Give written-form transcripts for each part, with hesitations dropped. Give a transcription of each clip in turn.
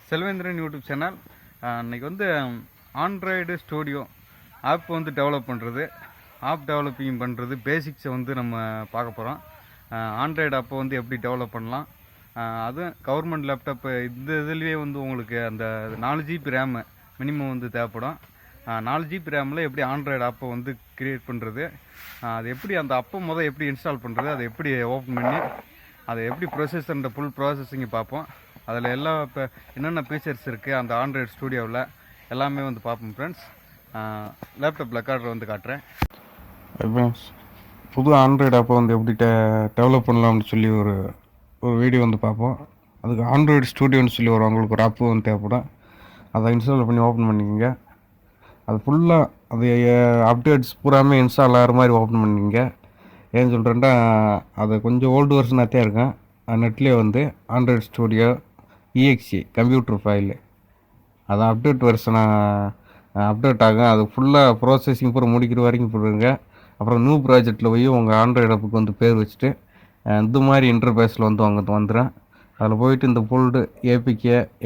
Selvendran YouTube channel. இன்னைக்கு வந்து Android studio app வந்து டெவலப் பண்ணுறது, ஆப் டெவலப்பிங் பண்ணுறது, பேசிக்ஸை வந்து நம்ம பார்க்க போகிறோம். ஆண்ட்ராய்டு ஆப்பை வந்து எப்படி டெவலப் பண்ணலாம், அதுவும் கவர்மெண்ட் லேப்டாப்பு இந்த இதுலேயே வந்து உங்களுக்கு அந்த 4 ஜிபி ரேமு மினிமம் வந்து தேவைப்படும். 4 ஜிபி ரேமில் எப்படி ஆண்ட்ராய்டு ஆப்பை வந்து க்ரியேட் பண்ணுறது, அது எப்படி அந்த அப்பை எப்படி இன்ஸ்டால் பண்ணுறது, அதை எப்படி ஓப்பன் பண்ணி அதை எப்படி ப்ரொசஸர்ன்ற ஃபுல் ப்ராசஸிங்கை பார்ப்போம். அதில் எல்லா இப்போ என்னென்ன ஃபீச்சர்ஸ் இருக்குது அந்த ஆண்ட்ராய்டு ஸ்டூடியோவில் எல்லாமே வந்து பார்ப்போம் ஃப்ரெண்ட்ஸ். லேப்டாப் ரெக்கார்டர் வந்து காட்டுறேன் ஃப்ரெண்ட்ஸ். புது ஆண்ட்ராய்டு ஆப்பை வந்து எப்படி டெவலப் பண்ணலாம்னு சொல்லி ஒரு வீடியோ வந்து பார்ப்போம். அதுக்கு ஆண்ட்ராய்டு ஸ்டூடியோன்னு சொல்லி உங்களுக்கு ஒரு ஆப்பு வந்து தேவைப்படும். அதை இன்ஸ்டால் பண்ணி ஓப்பன் பண்ணிக்கோங்க. அது ஃபுல்லாக அது அப்டேட்ஸ் பூராமே இன்ஸ்டால் ஆகிற மாதிரி ஓப்பன் பண்ணிக்கோங்க. ஏன்னு சொல்கிறேன்டா, அது கொஞ்சம் ஓல்டு வெர்ஷனாக தான் இருக்கும். நெட்லேயே வந்து Android studio EXE computer file அது அப்டேட் வெர்ஷனாக அப்டேட் ஆகும். அது ஃபுல்லாக ப்ராசஸிங் பூரா முடிக்கிற வரைக்கும் போடுங்க. அப்புறம் நியூ ப்ராஜெக்டில் போய் உங்கள் ஆண்ட்ராய்டு ஆப்புக்கு வந்து பேர் வச்சுட்டு இந்த மாதிரி இன்டர்ஃபேஸில் வந்து அவங்க வந்துடும். அதில் போயிட்டு இந்த ஃபோல்டு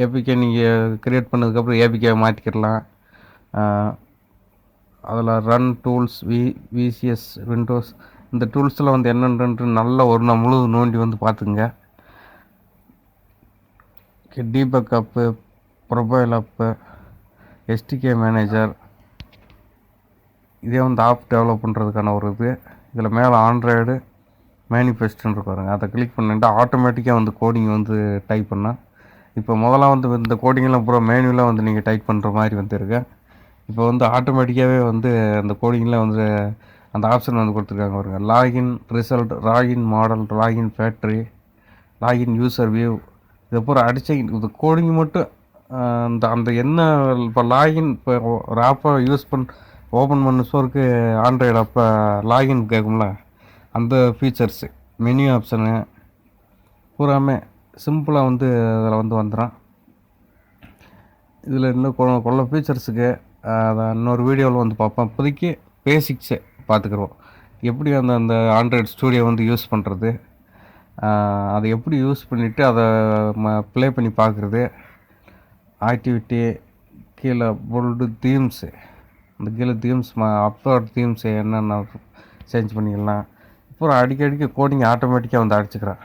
ஏபிகே நீங்கள் க்ரியேட் பண்ணதுக்கப்புறம் ஏபிகே மாற்றிக்கிடலாம். அதில் ரன் டூல்ஸ், VCS, விண்டோஸ், இந்த டூல்ஸில் வந்து என்னென்னு நல்லா ஒரு நாள் முழு நோண்டி வந்து பார்த்துக்குங்க. டீபக் அப்பு, ப்ரொஃபைல் அப்பு, SDK மேனேஜர், இதே வந்து ஆப் டெவலப் பண்ணுறதுக்கான ஒரு இது. இதில் மேலே ஆண்ட்ராய்டு மேனிஃபெஸ்ட்டுன்னு இருக்காருங்க, அதை கிளிக் பண்ணிட்டு ஆட்டோமேட்டிக்காக வந்து கோடிங் வந்து டைப் பண்ணால். இப்போ முதல்ல வந்து இந்த கோடிங்கெல்லாம் பூரா மேனுவலாக வந்து நீங்கள் டைப் பண்ணுற மாதிரி வந்துருக்கு. இப்போ வந்து ஆட்டோமேட்டிக்காகவே வந்து அந்த கோடிங்கில் வந்து அந்த ஆப்ஷன் வந்து கொடுத்துருக்காங்க பாருங்க. Login result, login model, login factory, login user view, இதை பூரா அடிச்சு இது கோடிங் மட்டும் அந்த என்ன இப்போ லாகின் இப்போ ஒரு ஆப்பை ஓப்பன் பண்ண சோருக்கு ஆண்ட்ராய்டு ஆப்பை லாகின் கேட்கும்ல, அந்த ஃபீச்சர்ஸு மெனு ஆப்ஷனு பூராமே சிம்பிளாக வந்து அதில் வந்து வந்துடும். இதில் இன்னும் கொள்ள ஃபீச்சர்ஸுக்கு அதை இன்னொரு வீடியோவில் வந்து பார்ப்போம். இப்போதைக்கு பேசிக்ஸை பார்த்துக்குறோம். எப்படி அந்த ஆண்ட்ராய்டு ஸ்டூடியோ வந்து யூஸ் பண்ணுறது, அதை எப்படி யூஸ் பண்ணிவிட்டு அதை ப்ளே பண்ணி பார்க்குறது, ஆக்டிவிட்டி, கீழே போல்டு தீம்ஸு, அந்த கீழே தீம்ஸ் அப்லோட் தீம்ஸு என்னென்ன சேஞ்ச் பண்ணிக்கலாம். அப்புறம் அடிக்கடிக்கு கோடிங் ஆட்டோமேட்டிக்காக வந்து அடிச்சுக்கிறேன்.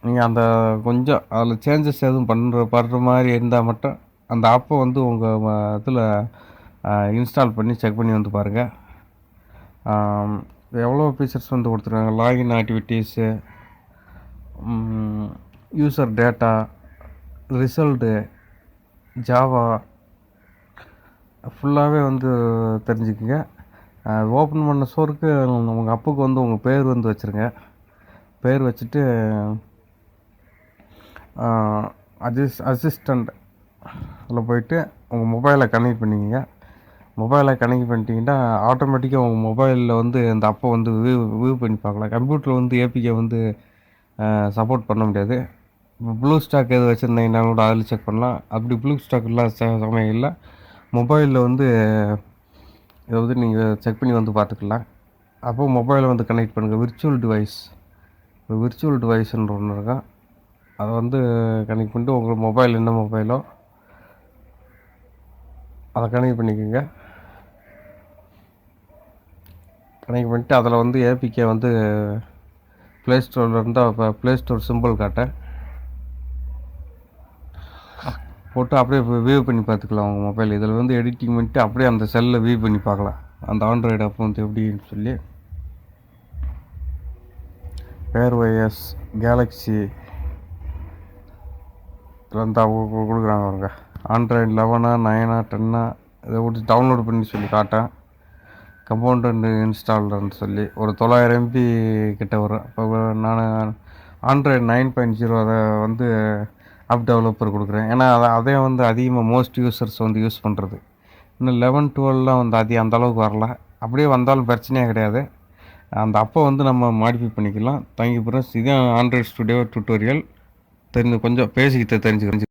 நீங்கள் அந்த கொஞ்சம் அதில் சேஞ்சஸ் எதுவும் பண்ணுற மாதிரி இருந்தால் மட்டும் அந்த ஆப்பை வந்து உங்கள் இதில் இன்ஸ்டால் பண்ணி செக் பண்ணி வந்து பாருங்கள். எவ்வளோ ஃபீச்சர்ஸ் வந்து கொடுத்துருக்காங்க. Login activities, user data, result, Java ஃபுல்லாகவே வந்து தெரிஞ்சுக்குங்க. ஓப்பன் பண்ண சோருக்கு உங்கள் அப்புக்கு வந்து உங்கள் பேர் வந்து வச்சுருங்க. பேர் வச்சுட்டு அசிஸ்டண்ட் அதில் போயிட்டு உங்கள் மொபைலை கனெக்ட் பண்ணிக்கங்க. மொபைலை கனெக்ட் பண்ணிட்டீங்கன்னா ஆட்டோமேட்டிக்காக உங்கள் மொபைலில் வந்து அந்த அப்போ வந்து வியூ பண்ணி பார்க்கலாம். கம்ப்யூட்டரில் வந்து ஏபிகே வந்து சப்போர்ட் பண்ண முடியாது. இப்போ ப்ளூ ஸ்டாக் எது வச்சுருந்தீங்கன்னா கூட அதில் செக் பண்ணலாம். அப்படி ப்ளூ ஸ்டாக் இல்லை சமயம் இல்லை, மொபைலில் வந்து இதை வந்து நீங்கள் செக் பண்ணி வந்து பார்த்துக்கலாம். அப்போது மொபைலை வந்து கனெக்ட் பண்ணுங்கள். விர்ச்சுவல் டிவைஸ்ன்ற ஒன்று இருக்கும், அதை வந்து கனெக்ட் பண்ணிட்டு உங்கள் மொபைல் என்ன மொபைலோ அதை கனெக்ட் பண்ணிக்கோங்க. கனெக்ட் பண்ணிட்டு அதில் வந்து ஏபிகே வந்து ப்ளே ஸ்டோரில் இருந்தால் இப்போ ப்ளே ஸ்டோர் சிம்பிள் காட்டேன் போட்டு அப்படியே வியூ பண்ணி பார்த்துக்கலாம் உங்கள் மொபைல். இதில் வந்து எடிட்டிங் பண்ணிட்டு அப்படியே அந்த செல்லில் வியூ பண்ணி பார்க்கலாம் அந்த ஆண்ட்ராய்டு ஆப் வந்து எப்படின்னு சொல்லி. ஏர்ஒய்எஸ், கேலக்ஸி இதில் வந்து அவங்க கொடுக்குறாங்க அவங்க. ஆண்ட்ராய்டு 11, 9, 10 இதை விட்டு டவுன்லோட் பண்ணி சொல்லி காட்டேன். கம்பவுண்ட் இன்ஸ்டால்டர்னு சொல்லி ஒரு 900 MB கிட்ட வரும். இப்போ நான் ஆண்ட்ராய்டு 9.0 அதை வந்து ஆப் டெவலப்பர் கொடுக்குறேன். ஏன்னா அதே வந்து அதிகமாக மோஸ்ட் யூசர்ஸ் வந்து யூஸ் பண்ணுறது. இன்னும் 11, 12 வந்து அந்த அளவுக்கு வரல. அப்படியே வந்தாலும் பிரச்சனையே கிடையாது. அந்த அப்போ வந்து நம்ம மாடிஃபை பண்ணிக்கலாம். Thank you friends. இதுதான் ஆண்ட்ராய்டு ஸ்டூடியோ டியூட்டோரியல். கொஞ்சம் பேசிக்கிட்டு தெரிஞ்சுக்கிறேன்.